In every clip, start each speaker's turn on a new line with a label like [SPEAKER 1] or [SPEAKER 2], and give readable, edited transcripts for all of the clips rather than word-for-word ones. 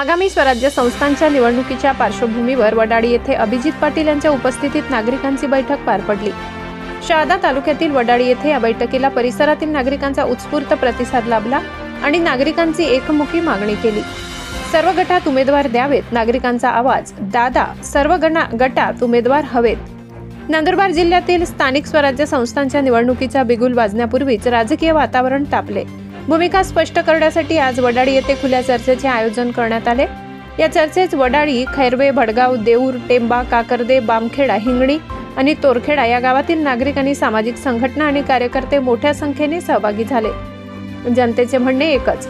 [SPEAKER 1] आगामी स्वराज्य संस्थांच्या निवडणुकीच्या पार्श्वभूमीवर वडाळी येथे अभिजित पाटील यांच्या उपस्थितीत नागरिकांची बैठक पार पडली। शहादा तालुक्यातील वडाळी येथे या बैठकीला परिसरातील नागरिकांचा उत्स्फूर्त प्रतिसाद लाभला आणि नागरिकांची एकमुखी मागणी केली। सर्व गटात उमेदवार द्यावेत, नागरिकांचा आवाज दादा, सर्व गटात उमेदवार हवेत। नंदुरबार जिल्ह्यातील स्थानिक स्वराज्य संस्थांच्या निवडणुकीचा बिगुल वाजण्यापूर्वीच राजकीय वातावरण तापले। भूमिका स्पष्ट करण्यासाठी आज वडाळी येथे खुल्या चर्चेचे आयोजन करण्यात आले। या चर्चेत वडाळी, खैरवे, भडगाव, देऊर, टेंबा, काकर्दे, बामखेडा, हिंगणी आणि तोरखेडा या गावातील नागरिकांनी, सामाजिक संघटना आणि कार्यकर्ते मोठ्या संख्येने सहभागी झाले। जनतेचे म्हणणे एकच,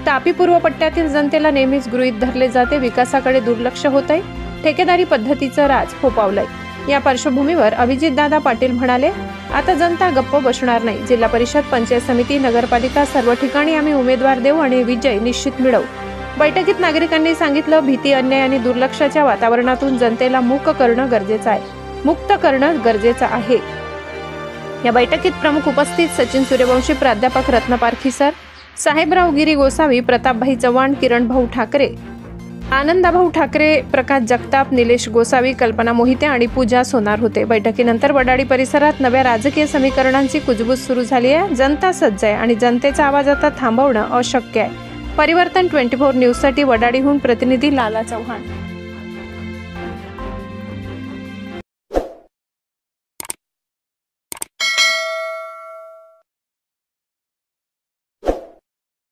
[SPEAKER 1] तापी पूर्व पट्ट्यातील जनतेला नेहमीच गृहीत धरले जाते, विकासाकडे दुर्लक्ष होतंय, ठेकेदारी पद्धतीचं राज फोपावलंय। या पार्श्वभूमीवर अभिजितदादा पाटील म्हणाले, आता जनता गप्प बसणार नाही। जिल्हा परिषद, पंचायत समिती, नगरपालिका सर्व ठिकाणी आम्ही उमेदवार देऊ आणि विजय निश्चित मिळवू। बैठकीत नागरिकांनी सांगितलं, भीती, अन्याय आणि दुर्लक्षाच्या वातावरणातून जनतेला मुक्त करणं गरजेचं आहे। या बैठकीत प्रमुख उपस्थित सचिन सूर्यवंशी, प्राध्यापक रत्न पारखी सर, साहेबराव गिरी गोसावी, प्रतापभाई चव्हाण, किरण भाऊ ठाकरे, आनंदाभाऊ ठाकरे, प्रकाश जगताप, निलेश गोसावी, कल्पना मोहिते आणि पूजा सोनार होते। बैठकीनंतर वडाळी परिसरात नव्या राजकीय समीकरणांची कुजबूज सुरू झाली आहे। जनता सज्ज आहे आणि जनतेचा आवाज आता थांबवणं अशक्य आहे। परिवर्तन 24 न्यूजसाठी वडाळीहून प्रतिनिधी लाला चव्हाण।